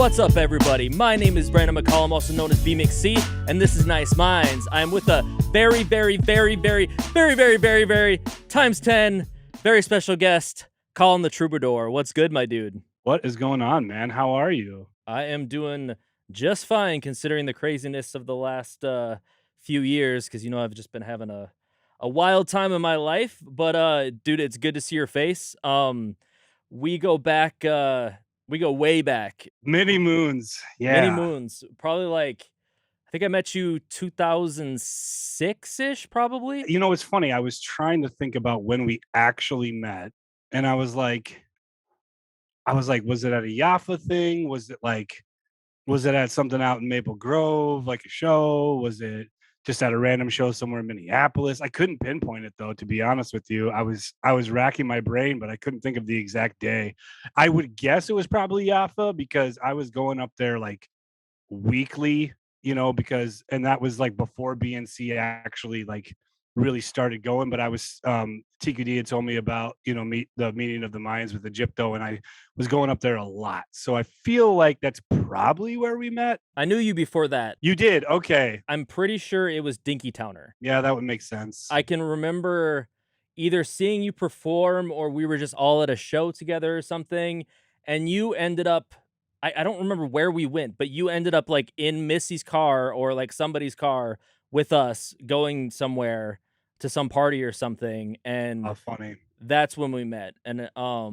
What's up, everybody? My name is Brandon McCollum, also known as BMXC, and this is Nice Minds. I am with a very times 10 very special guest, Colin The Troubadour. What's good, my dude? What is going on, man? How are you? I am doing just fine considering the craziness of the last few years, because I've just been having a wild time in my life. But dude, it's good to see your face. We go back. We go way back. Many moons. Many Yeah. moons. Probably like I think I met you 2006-ish, probably. You know, it's funny. I was trying to think about when we actually met, and I was like, was it at a Yaffa thing? Was it at something out in Maple Grove, like a show? Was it just at a random show somewhere in Minneapolis? I couldn't pinpoint it though, to be honest with you. I was racking my brain, but I couldn't think of the exact day. I would guess it was probably Yaffa because I was going up there like weekly, because and that was like before BNC actually like really started going. But I was TQD had told me about, meet the meeting of the minds with Egypto, and I was going up there a lot. So I feel like that's probably where we met. I knew you before that. You did? Okay. I'm pretty sure it was Dinky Towner. Yeah, that would make sense. I can remember either seeing you perform or we were just all at a show together or something. And you ended up, I don't remember where we went, but you ended up like in Missy's car or like somebody's car with us going somewhere to some party or something. Oh, And funny. that's when we met. And I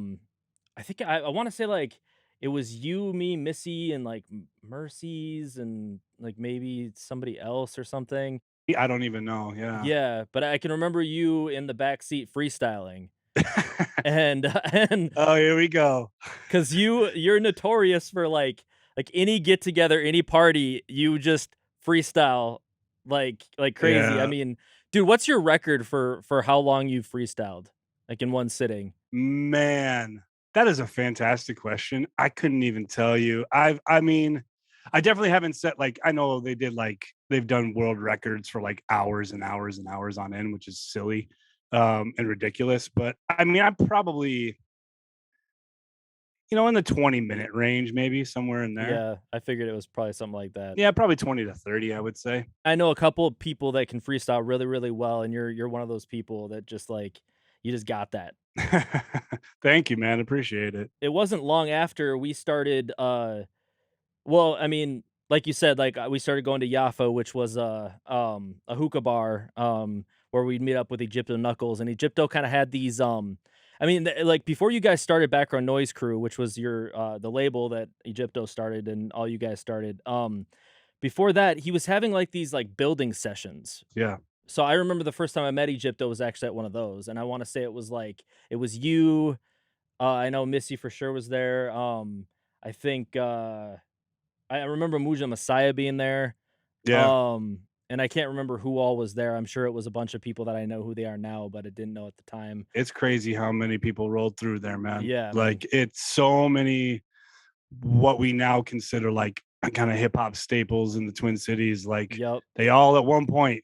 think I want to say like it was you, me, Missy, and like Mercy's and like maybe somebody else or something. I don't even know. Yeah. Yeah, but I can remember you in the back seat freestyling, and and Oh, here we go. because you're notorious for like any get together, any party, you just freestyle like crazy. I Yeah. mean, dude, what's your record for how long you've freestyled, like in one sitting? Man, that is a fantastic question. I couldn't even tell you. I mean, I definitely haven't set like I know they've done world records for like hours and hours and hours on end, which is silly and ridiculous. But I mean, I'm probably, in the 20-minute range, maybe somewhere in there. Yeah, I figured it was probably something like that. Yeah, probably 20 to 30, I would say. I know a couple of people that can freestyle really well, and you're one of those people that just like you just got that. Thank you, man. Appreciate it. It wasn't long after we started, well, I mean, like you said, like, we started going to Yaffa, which was a hookah bar, where we'd meet up with Egypto Knuckles, and Egypto kinda had these, I mean, like, before you guys started Background Noise Crew, which was your, the label that Egypto started and all you guys started, before that, he was having, like, these, like, building sessions. Yeah. So I remember the first time I met Egypto was actually at one of those, and I wanna say it was, like, it was you, I know Missy for sure was there, I think, I remember Muja Messiah being there, Yeah. and I can't remember who all was there. I'm sure it was a bunch of people that I know who they are now, but I didn't know at the time. It's crazy how many people rolled through there, man. Yeah, man. Like it's so many what we now consider like kind of hip hop staples in the Twin Cities. Like Yep, they all at one point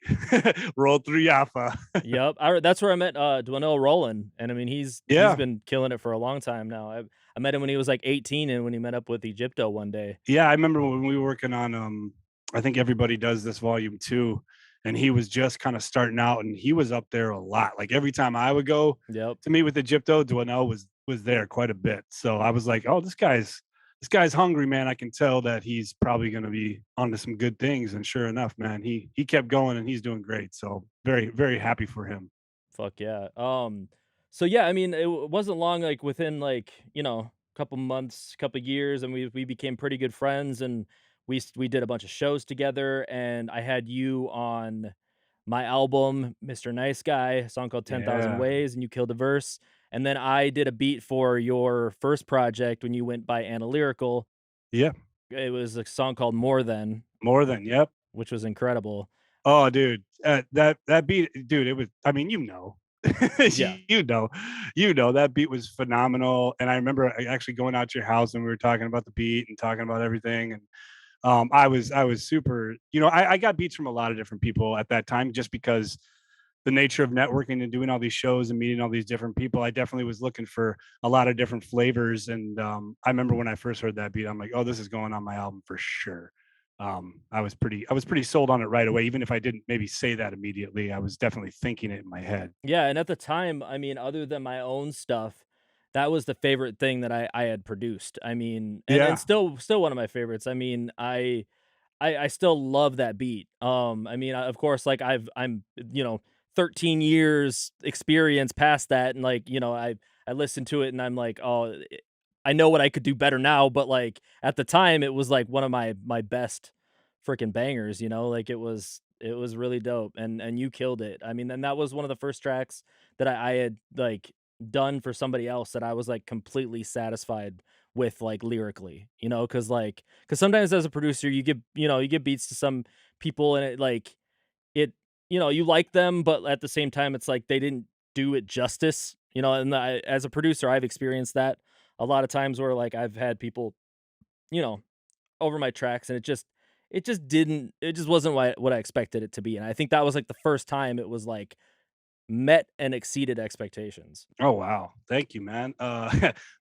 rolled through Yaffa. yep. That's where I met Dwanell Rowland, and I mean he's Yeah. been killing it for a long time now. I met him when he was like 18, and when he met up with Egypto one day. Yeah. I remember when we were working on I think everybody does this volume two. And he was just kind of starting out and he was up there a lot. Like every time I would go Yep. to meet with Egypto, Dwanell was there quite a bit. So I was like, oh, this guy's hungry, man. I can tell that he's probably going to be onto some good things. And sure enough, man, he kept going and he's doing great. So very very happy for him. Fuck yeah. So yeah, I mean, wasn't long, like within like couple months, couple years, and we became pretty good friends, and we did a bunch of shows together, and I had you on my album, Mr. Nice Guy, a song called 10,000 Yeah, Ways, and you killed a verse. And then I did a beat for your first project when you went by Analyrical. yeah, It was a song called More Than, more than yep. which was incredible. Oh, dude, that beat, dude, it was. I mean, Yeah. you know, that beat was phenomenal. And I remember actually going out to your house and we were talking about the beat and talking about everything. And I was super. I got beats from a lot of different people at that time, just because the nature of networking and doing all these shows and meeting all these different people, I definitely was looking for a lot of different flavors. And I remember when I first heard that beat, I'm like, oh, this is going on my album for sure. I was pretty sold on it right away. Even if I didn't maybe say that immediately, I was definitely thinking it in my head. Yeah, and at the time, I mean, other than my own stuff, that was the favorite thing that I had produced. I mean, and Yeah. still one of my favorites. I mean, I still love that beat. I mean, of course, like I'm, 13 years experience past that, and like, I listen to it and I'm like, oh, I know what I could do better now, but like at the time, it was like one of my best freaking bangers. Like it was really dope, and you killed it. I mean, and that was one of the first tracks that I had like done for somebody else that I was like completely satisfied with, like lyrically, because sometimes as a producer you get beats to some people and you like them, but at the same time it's like they didn't do it justice, and as a producer I've experienced that a lot of times where like I've had people, you know over my tracks, and it just wasn't what I expected it to be, and I think that was like the first time it was like met and exceeded expectations. Oh wow. Thank you, man.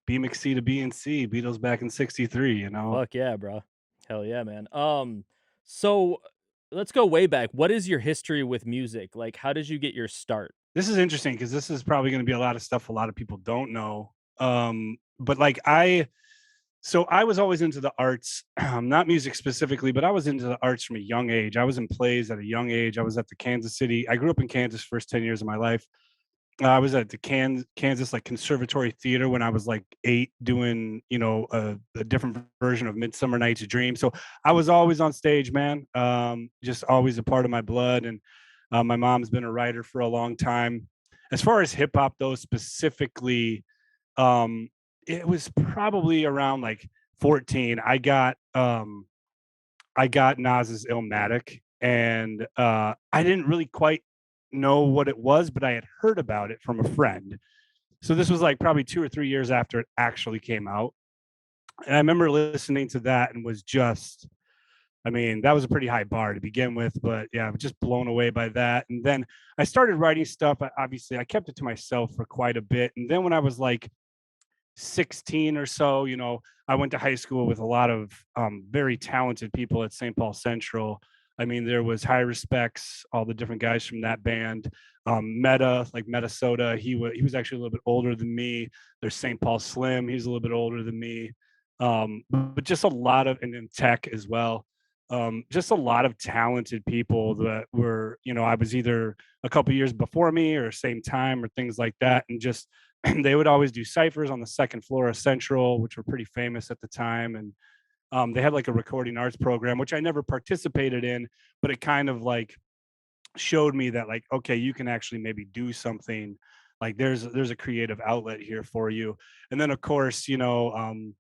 B McC to B and C, Beatles back in '63, you know. Fuck yeah, bro. Hell yeah, man. So let's go way back. What is your history with music? Like, how did you get your start? This is interesting because this is probably gonna be a lot of stuff a lot of people don't know. But like so I was always into the arts, not music specifically, but I was into the arts from a young age. I was in plays at a young age. I was at the Kansas City. I grew up in Kansas first 10 years of my life. I was at the Kansas like Conservatory Theater when I was like 8 doing, a different version of Midsummer Night's Dream. So I was always on stage, man. Just always a part of my blood. And my mom's been a writer for a long time. As far as hip hop though, specifically, um, it was probably around like 14. I got Nas's Illmatic, and I didn't really quite know what it was, but I had heard about it from a friend. So this was like probably 2 or 3 years after it actually came out, and I remember listening to that and was just I mean, that was a pretty high bar to begin with, but yeah, I was just blown away by that, and then I started writing stuff. Obviously, I kept it to myself for quite a bit, and then when I was like 16 or so, I went to high school with a lot of very talented people at St. Paul Central. I mean, there was High Respects, all the different guys from that band. Meta, like Meta Soda, he was actually a little bit older than me. There's St. Paul Slim, he's a little bit older than me. But just a lot of, and then Tech as well. Just a lot of talented people that were, I was either a couple years before me or same time or things like that, and just they would always do ciphers on the second floor of Central, which were pretty famous at the time. And they had like a recording arts program, which I never participated in, but it kind of like showed me that like, okay, you can actually maybe do something. Like there's a creative outlet here for you. And then of course, in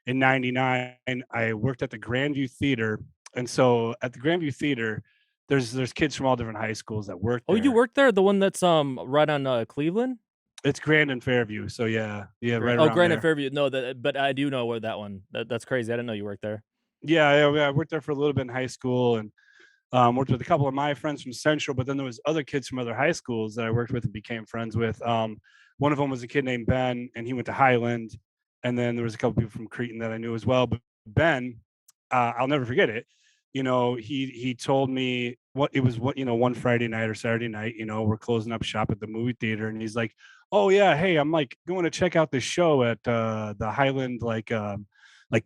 '99, I worked at the Grandview Theater, and so at the Grandview Theater, there's kids from all different high schools that work Oh, you there. worked there? The one that's right on Cleveland? It's Grand and Fairview, so yeah, yeah, right Oh, around Grand and there. Fairview. No, but I do know where that one. That's crazy. I didn't know you worked there. Yeah, yeah, yeah, I worked there for a little bit in high school and worked with a couple of my friends from Central, but then there was other kids from other high schools that I worked with and became friends with. One of them was a kid named Ben, and he went to Highland, and then there was a couple people from Cretan that I knew as well. But Ben, I'll never forget it. He told me what it was. One Friday night or Saturday night, we're closing up shop at the movie theater, and he's like, "Oh yeah, hey, I'm like going to check out this show at the Highland like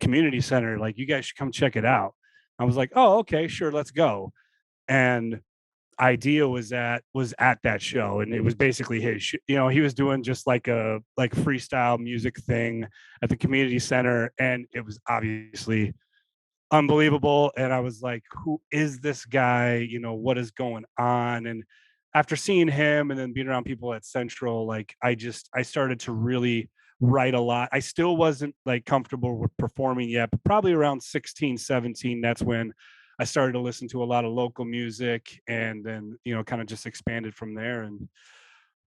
community center. Like you guys should come check it out." I was like, "Oh, okay, sure, let's go." And Eyedea was at that show, and it was basically he was doing just like a like freestyle music thing at the community center, and it was obviously unbelievable. And I was like, who is this guy? What is going on? And after seeing him and then being around people at Central, like I started to really write a lot. I still wasn't like comfortable with performing yet, but probably around 16, 17, that's when I started to listen to a lot of local music, and then, kind of just expanded from there. And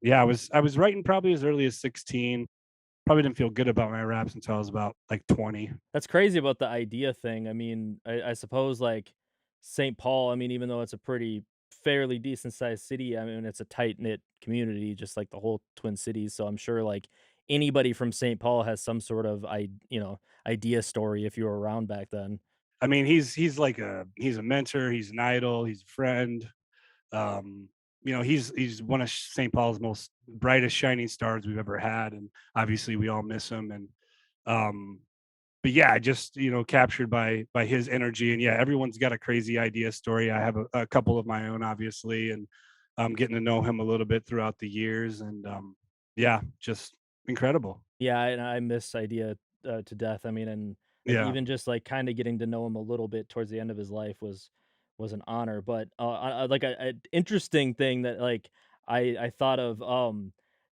yeah, I was writing probably as early as 16. Probably didn't feel good about my raps until I was about like 20. That's crazy about the idea thing. I mean, I suppose like St. Paul. I mean, even though it's a pretty fairly decent sized city. I mean, it's a tight knit community, just like the whole Twin Cities. So I'm sure like anybody from St. Paul has some sort of idea story if you were around back then. I mean, he's like he's a mentor, he's an idol, he's a friend. Um, he's one of St. Paul's most brightest shining stars we've ever had, and obviously we all miss him. And um, but yeah, just captured by his energy. And yeah, everyone's got a crazy idea story. I have a couple of my own, obviously, and getting to know him a little bit throughout the years. And yeah, just incredible. Yeah, and I miss Idea, to death. I mean, and, like, Yeah, even just, like, kinda getting to know him a little bit towards the end of his life was an honor, but, like, a interesting thing that, like, I thought of,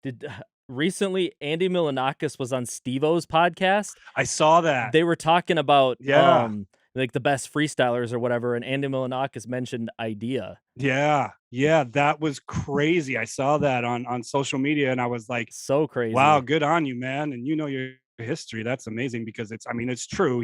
did recently, Andy Milonakis was on Steve-O's podcast. I saw that. They were talking about, Yeah, like, the best freestylers or whatever, and Andy Milonakis mentioned Idea. yeah, yeah. That was crazy. I saw that on social media, and I was like, So wow, crazy. good on you, man. And you know your history. That's amazing because I mean, it's true.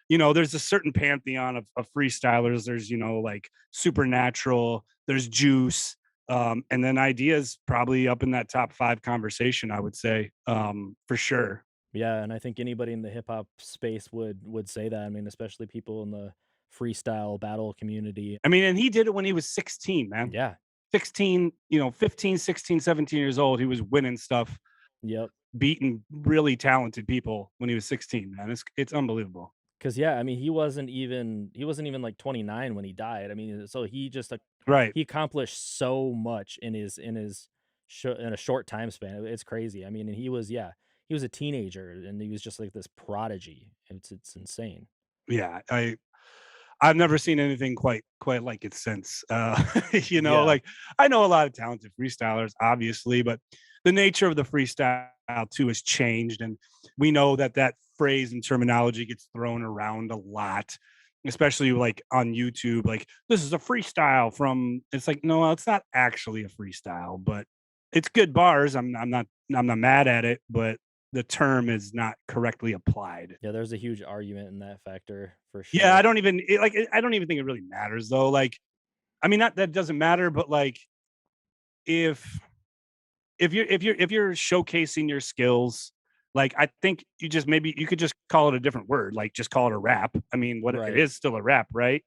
There's a certain pantheon of freestylers. There's, like Supernatural, there's Juice, and then Ideas probably up in that top five conversation, I would say, for sure. Yeah, and I think anybody in the hip hop space would say that. I mean, especially people in the freestyle battle community. I mean, and he did it when he was 16, man. Yeah. 16, 15, 16, 17 years old. He was winning stuff, Yep. beating really talented people when he was 16, man. It's unbelievable. Cause yeah, I mean, he wasn't even like 29 when he died. I mean, so he just like Right. he accomplished so much in a short time span. It's crazy. I mean, and he was a teenager and he was just like this prodigy. It's insane. Yeah. I've never seen anything quite like it since. Yeah. Like I know a lot of talented freestylers, obviously, but the nature of the freestyle too has changed, and we know that phrase and terminology gets thrown around a lot, especially like on YouTube. Like this is a freestyle from. It's like no, it's not actually a freestyle, but it's good bars. I'm not mad at it, but the term is not correctly applied. Yeah, there's a huge argument in that factor for Yeah, sure. I don't even think it really matters though. Like, I mean, not that it doesn't matter, but like if if you're showcasing your skills, like I think you just maybe you could just call it a different word, like just call it a rap. I mean, what it Right. is still a rap, right?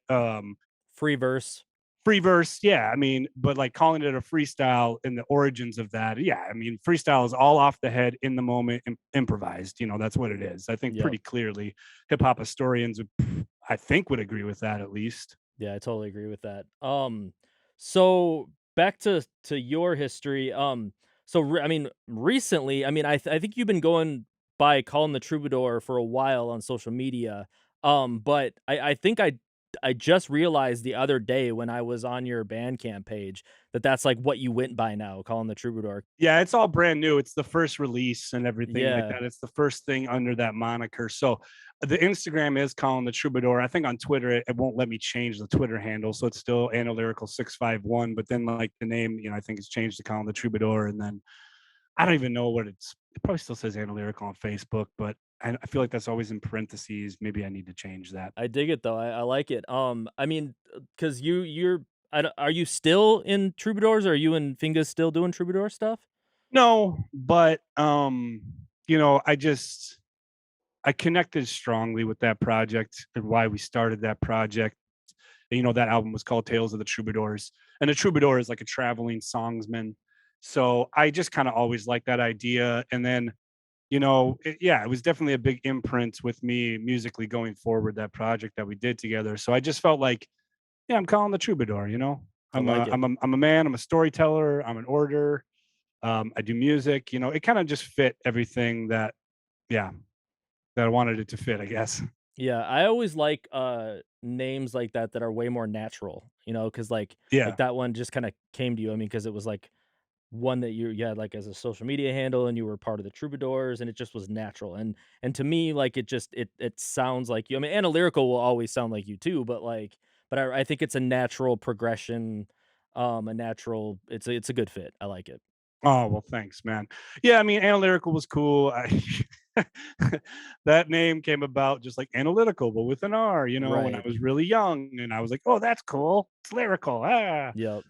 Free verse. Free verse, yeah. I mean, but like calling it a freestyle and the origins of that, yeah. I mean, freestyle is all off the head in the moment, improvised. That's what it is. I think Yep. pretty clearly, hip hop historians I think, would agree with that at least. Yeah, I totally agree with that. So back to your history. I mean, recently, I mean, I think you've been going by Colin the Troubadour for a while on social media. But I think I just realized the other day when I was on your Bandcamp page that that's like what you went by now, Colin the Troubadour. Yeah, it's all brand new. It's the first release and everything like Yeah, that. It's the first thing under that moniker. So the Instagram is Colin the Troubadour. I think on Twitter it won't let me change the Twitter handle, so it's still Analyrical 651. But then like the name, I think it's changed to Colin the Troubadour. And then I don't even know what it's. It probably still says Analyrical on Facebook, but I feel like that's always in parentheses. Maybe I need to change that. I dig it though. I like it. I mean, because are you still in Troubadours? Or are you and Finga's still doing Troubadour stuff? No, but I connected strongly with that project and why we started that project. That album was called Tales of the Troubadours, and a troubadour is like a traveling songsman. So I just kind of always liked that idea. And then, yeah, it was definitely a big imprint with me musically going forward, that project that we did together. So I just felt like, yeah, I'm calling the troubadour, I like it. I'm a man, I'm a storyteller, I'm an orator, I do music, it kind of just fit everything yeah, that I wanted it to fit, I guess. Yeah, I always like, names like that that are way more natural, because like Yeah. that one just kinda came to you, I mean, because it was, like, one that you had, like, as a social media handle, and you were part of the Troubadours, and it just was natural, and to me, like, it sounds like you. I mean, Analyrical will always sound like you too, but I think it's a natural progression, a natural it's a good fit, I like it. Oh, well, thanks, man. Yeah, I mean, Analyrical was cool. That name came about just like analytical, but with an R, when I Right. was really young, and I was like, "Oh, that's cool. It's lyrical." Yep.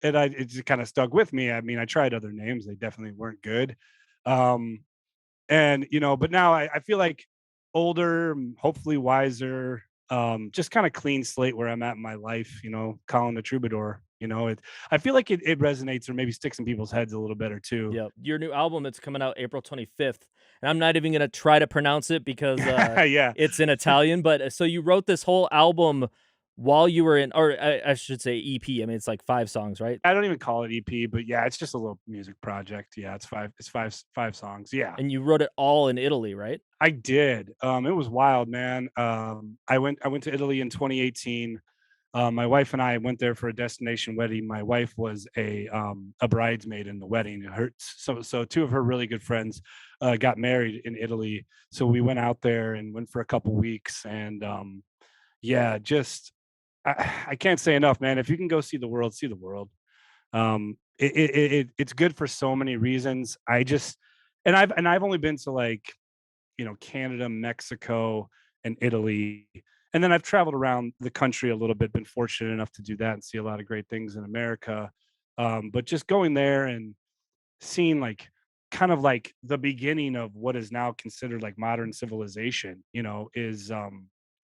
And it just kind of stuck with me. I mean, I tried other names; they definitely weren't good. Um, and but now I feel like older, hopefully wiser, just kind of clean slate where I'm at in my life. Colin the Troubadour. I feel like it resonates or maybe sticks in people's heads a little better too. Yep. Your new album that's coming out April 25th, and I'm not even gonna try to pronounce it because, Yeah. it's in Italian, but, so you wrote this whole album while you were in, or I should say EP, I mean, it's like 5 songs, right? I don't even call it EP, but yeah, it's just a little music project. Yeah, it's five songs. Yeah. And you wrote it all in Italy, right? I did. It was wild, man. I went to Italy in 2018. My wife and I went there for a destination wedding. My wife was a bridesmaid in the wedding. So two of her really good friends got married in Italy. So we went out there and went for a couple weeks. And yeah, just I can't say enough, man. If you can go see the world, see the world. It's good for so many reasons. And I've only been to like Canada, Mexico, and Italy. And then I've traveled around the country a little bit, been fortunate enough to do that and see a lot of great things in America. But just going there and seeing like kind of like the beginning of what is now considered like modern civilization, is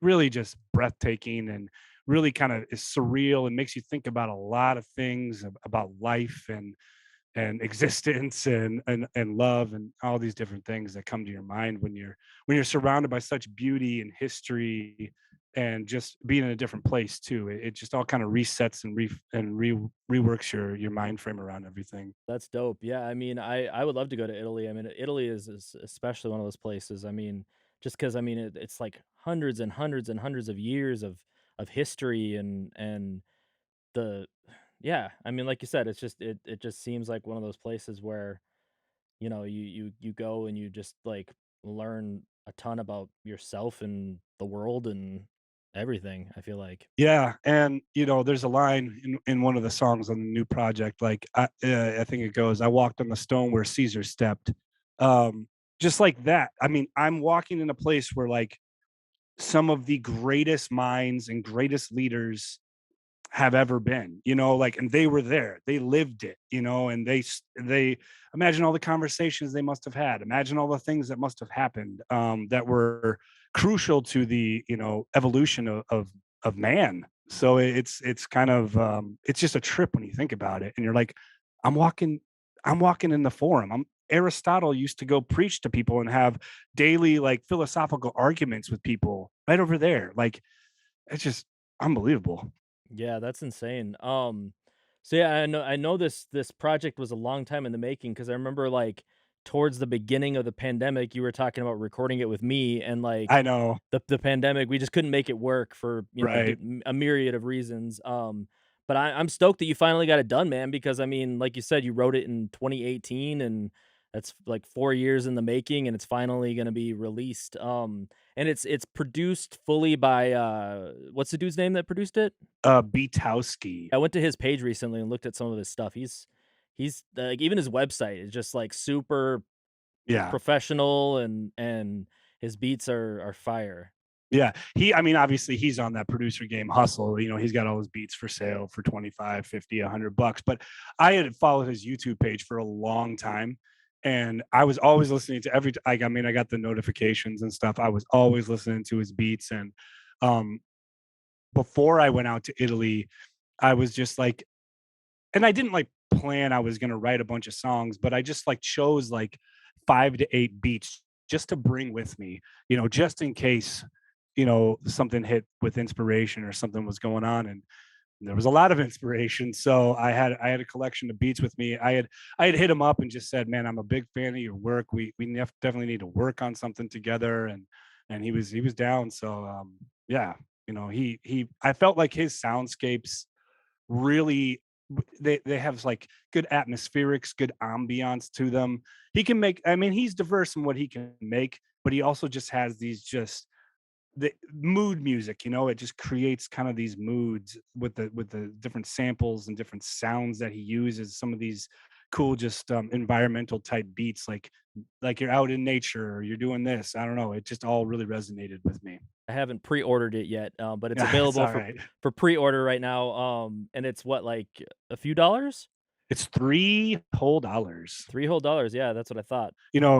really just breathtaking and really kind of is surreal and makes you think about a lot of things about life and existence and love and all these different things that come to your mind when you're surrounded by such beauty and history and just being in a different place too. It just all kind of resets and reworks your mind frame around everything. That's dope. Yeah, I mean, I would love to go to Italy. I mean, Italy is especially one of those places. I mean, just because I mean, it's like hundreds and hundreds and hundreds of years of history and the yeah, I mean, like you said, it just seems like one of those places where, you go and you just, like, learn a ton about yourself and the world and everything, I feel like. Yeah, and there's a line in one of the songs on the new project. Like I think it goes, "I walked on the stone where Caesar stepped." Just like that. I mean, I'm walking in a place where like some of the greatest minds and greatest leaders have ever been, like, and they were there, they lived it, and they imagine all the conversations they must have had, imagine all the things that must have happened, that were crucial to the evolution of man. So it's kind of it's just a trip when you think about it, and you're like, i'm walking I'm walking in the forum. Aristotle used to go preach to people and have daily like philosophical arguments with people right over there. Like, it's just unbelievable. Yeah, that's insane. So yeah, I know this project was a long time in the making because I remember like towards the beginning of the pandemic, you were talking about recording it with me, and like I know. the pandemic, we just couldn't make it work for Right. a myriad of reasons. But I'm stoked that you finally got it done, man. Because I mean, like you said, you wrote it in 2018, and that's like 4 years in the making, and it's finally gonna be released. And it's produced fully by what's the dude's name that produced it? Beatowski. I went to his page recently and looked at some of his stuff. He's like even his website is just like super Yeah. professional and his beats are fire. Yeah. I mean, obviously he's on that producer game hustle. He's got all his beats for sale for 25, 50, $100. But I had followed his YouTube page for a long time. And I was always listening to I mean, I got the notifications and stuff. I was always listening to his beats. And um, before I went out to Italy, I was just like, and I didn't like plan I was gonna write a bunch of songs, but I just like chose like 5 to 8 beats just to bring with me, just in case, something hit with inspiration or something was going on. And there was a lot of inspiration. So I had a collection of beats with me. I had hit him up and just said, "Man, I'm a big fan of your work. We definitely need to work on something together." And he was down. So yeah, he I felt like his soundscapes really they have like good atmospherics, good ambiance to them. He can make, I mean, he's diverse in what he can make, but he also just has these just the mood music, it just creates kind of these moods with the different samples and different sounds that he uses, some of these cool just environmental type beats like like you're out in nature or you're doing this. I don't know. It just all really resonated with me. I haven't pre-ordered it yet, but it's Yeah, it's available all for right. pre-order right now, and it's what, like, a few dollars? It's 3 whole dollars. 3 whole dollars, yeah, that's what I thought.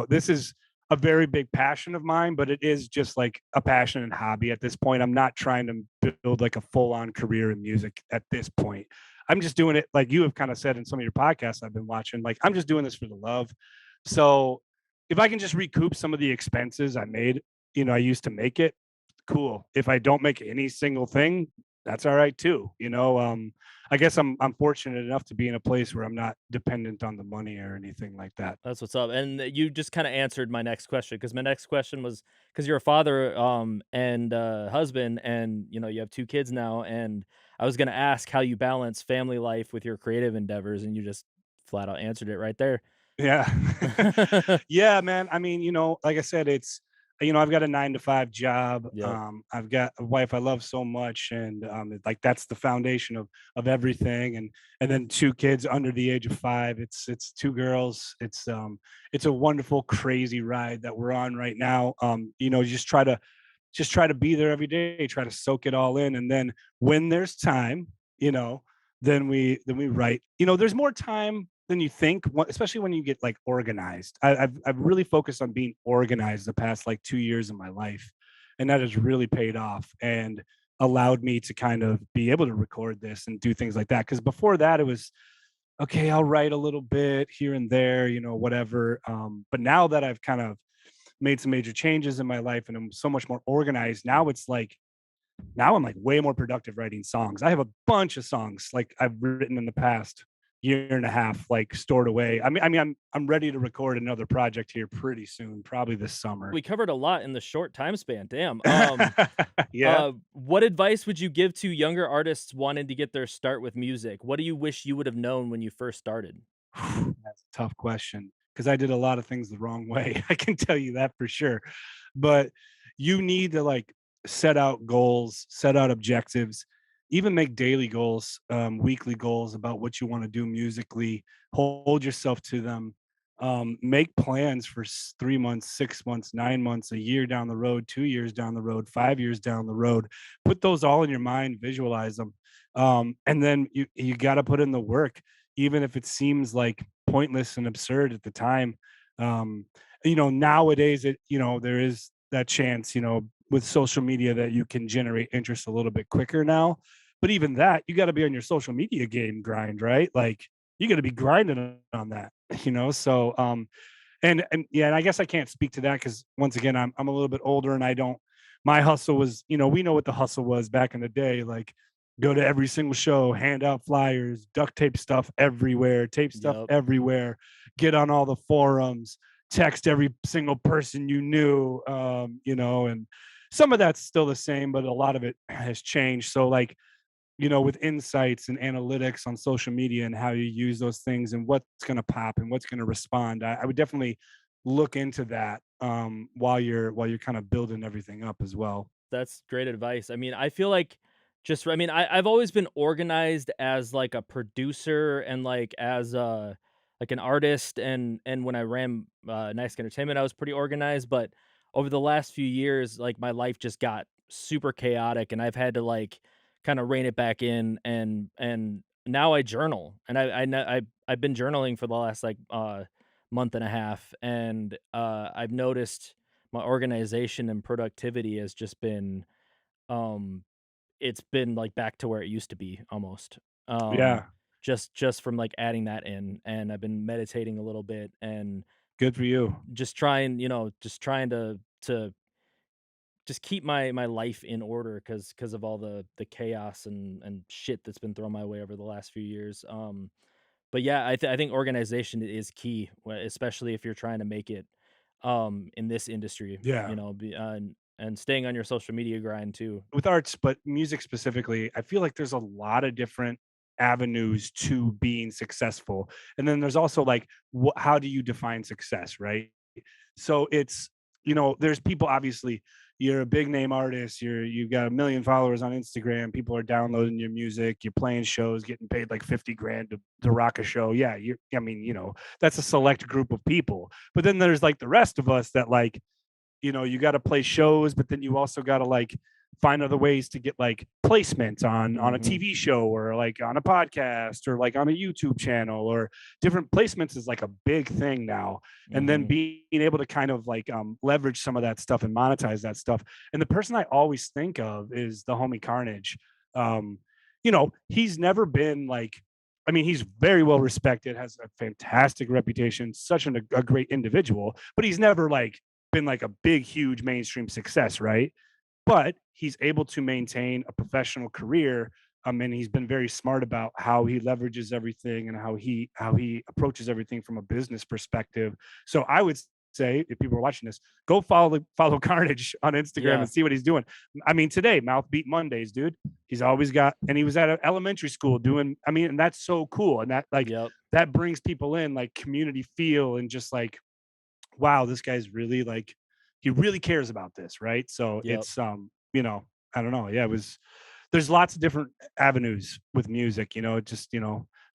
This is a very big passion of mine, but it is just like a passion and hobby at this point. I'm not trying to build like a full on career in music at this point. I'm just doing it like you have kind of said in some of your podcasts I've been watching. Like, I'm just doing this for the love. So if I can just recoup some of the expenses I made, I used to make it, cool. If I don't make any single thing, that's all right too. I guess I'm fortunate enough to be in a place where I'm not dependent on the money or anything like that. That's what's up, and you just kinda answered my next question because my next question was because 'cause you're a father, and, husband, and, you have 2 kids now, and I was gonna ask how you balance family life with your creative endeavors, and you just flat out answered it right there. Yeah. Yeah, man. I mean, like I said, I've got a 9 to 5 job. Yep. I've got a wife I love so much. And like that's the foundation of everything. And then 2 kids under the age of 5. It's 2 girls. It's a wonderful, crazy ride that we're on right now. Just try to be there every day, try to soak it all in. And then when there's time, you know, then we write. There's more time than you think, especially when you get like organized. I've really focused on being organized the past like 2 years of my life, and that has really paid off and allowed me to kind of be able to record this and do things like that. Because before that, it was okay. I'll write a little bit here and there, whatever. But now that I've kind of made some major changes in my life and I'm so much more organized now, it's like now I'm like way more productive writing songs. I have a bunch of songs like I've written in the past year and a half, like stored away. I'm ready to record another project here pretty soon, probably this summer. We covered a lot in the short time span, damn, Yeah. what advice would you give to younger artists wanting to get their start with music? What do you wish you would have known when you first started? That's a tough question because I did a lot of things the wrong way. I can tell you that for sure. But you need to like set out goals, set out objectives, even make daily goals, weekly goals about what you want to do musically. Hold yourself to them. Make plans for 3 months, 6 months, 9 months, a year down the road, 2 years down the road, 5 years down the road. Put those all in your mind, visualize them, and then you got to put in the work even if it seems like pointless and absurd at the time. Um, Nowadays there is that chance, with social media that you can generate interest a little bit quicker now. But even that, you got to be on your social media game grind, right? Like you got to be grinding on that, So and yeah, and I guess I can't speak to that because once again, I'm a little bit older and I don't. My hustle was, we know what the hustle was back in the day. Like, go to every single show, hand out flyers, duct tape stuff everywhere, tape stuff Yep. everywhere, get on all the forums, text every single person you knew, and some of that's still the same, but a lot of it has changed. So, like, with insights and analytics on social media and how you use those things and what's going to pop and what's going to respond, I would definitely look into that, while you're kind of building everything up as well. That's great advice. I mean, I feel like I've always been organized as like a producer and like as like an artist, and when I ran Nice Entertainment, I was pretty organized, but over the last few years, like my life just got super chaotic and I've had to like kind of rein it back in, and now I journal, and I've been journaling for the last like month and a half, and I've noticed my organization and productivity has just been, um it's been, like, back to where it used to be almost, um, Yeah, just from, like, adding that in, and I've been meditating a little bit and good for you. just trying to just keep my life in order because of all the chaos and shit that's been thrown my way over the last few years, but yeah, I think organization is key, especially if you're trying to make it, in this industry, Yeah. and staying on your social media grind too. With arts, but music specifically, I feel like there's a lot of different avenues to being successful. And then there's also like, how do you define success, right? So there's people obviously you're a big name artist, you've got a million followers on Instagram, people are downloading your music, you're playing shows, getting paid like 50 grand to rock a show. Yeah, you I mean, that's a select group of people. But then there's like the rest of us that like, you got to play shows, but then you also got to like find other ways to get like placements on a Mhm, TV show or like on a podcast or like on a YouTube channel or different placements is like a big thing now. And then mhm. being able to kind of like leverage some of that stuff and monetize that stuff. And the person I always think of is the homie Carnage. Um, he's never been like, I mean, he's very well respected, has a fantastic reputation, such a great individual, but he's never like been like a big, huge mainstream success, right? But he's able to maintain a professional career. And he's been very smart about how he leverages everything and how he approaches everything from a business perspective. So I would say, if people are watching this, go follow Carnage on Instagram Yeah, and see what he's doing. I mean, today, Mouth Beat Mondays, dude. He's always got, and he was at an elementary school doing. I mean, and that's so cool, and that like yep, that brings people in, like community feel, and just like, wow, this guy's really like, he really cares about this, right? So yep. it's I don't know. Yeah, it was there's lots of different avenues with music, just,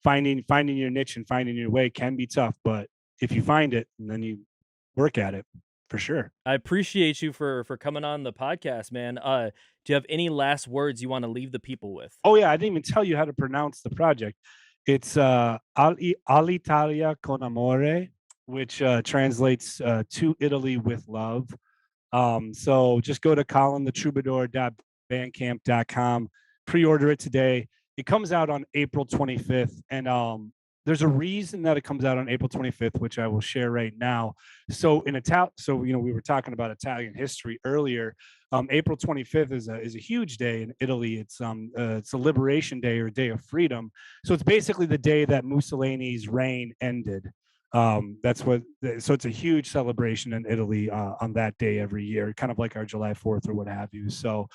finding your niche and finding your way can be tough, but if you find it and then you work at it, for sure. I appreciate you for coming on the podcast, man. Do you have any last words you wanna leave the people with? Oh yeah, I didn't even tell you how to pronounce the project. It's All'Italia con amore, which translates to Italy with love. So just go to colinthetroubadour.bandcamp.com, pre-order it today. It comes out on April 25th. And there's a reason that it comes out on April 25th, which I will share right now. So we were talking about Italian history earlier. April 25th is a huge day in Italy. It's a liberation day or a day of freedom. So it's basically the day that Mussolini's reign ended. So it's a huge celebration in Italy on that day every year, kind of like our July 4th or what have you. So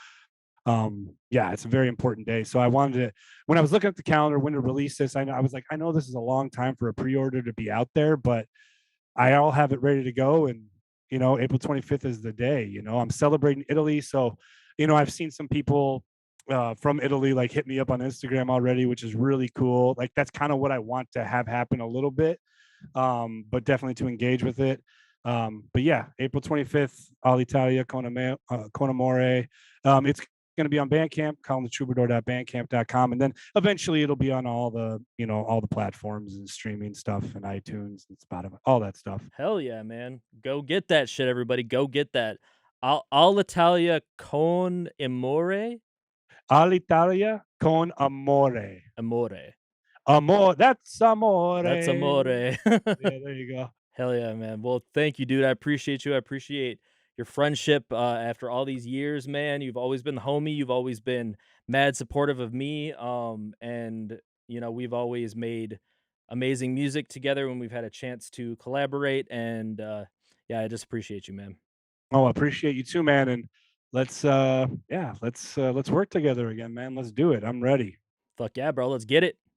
yeah, it's a very important day. So I wanted to, when I was looking at the calendar when to release this, I was like, I know this is a long time for a pre-order to be out there, but I'll have it ready to go. And April 25th is the day. I'm celebrating Italy. So I've seen some people from Italy like hit me up on Instagram already, which is really cool. Like that's kind of what I want to have happen a little bit, but definitely to engage with it. But yeah, April 25th, All'Italia con Amore. It's going to be on Bandcamp, colinthetroubadour.bandcamp.com. And then eventually it'll be on all the platforms and streaming stuff and iTunes and Spotify, all that stuff. Hell yeah, man. Go get that shit, everybody. Go get that. All'Italia con amore? All'Italia con Amore. Amore. Amore, that's Amore. That's amore. Yeah, there you go. Hell yeah, man. Well, thank you, dude. I appreciate you. I appreciate your friendship after all these years, man. You've always been the homie. You've always been mad supportive of me. And we've always made amazing music together when we've had a chance to collaborate. And yeah, I just appreciate you, man. Oh, I appreciate you too, man. And let's work together again, man. Let's do it. I'm ready. Fuck yeah, bro. Let's get it.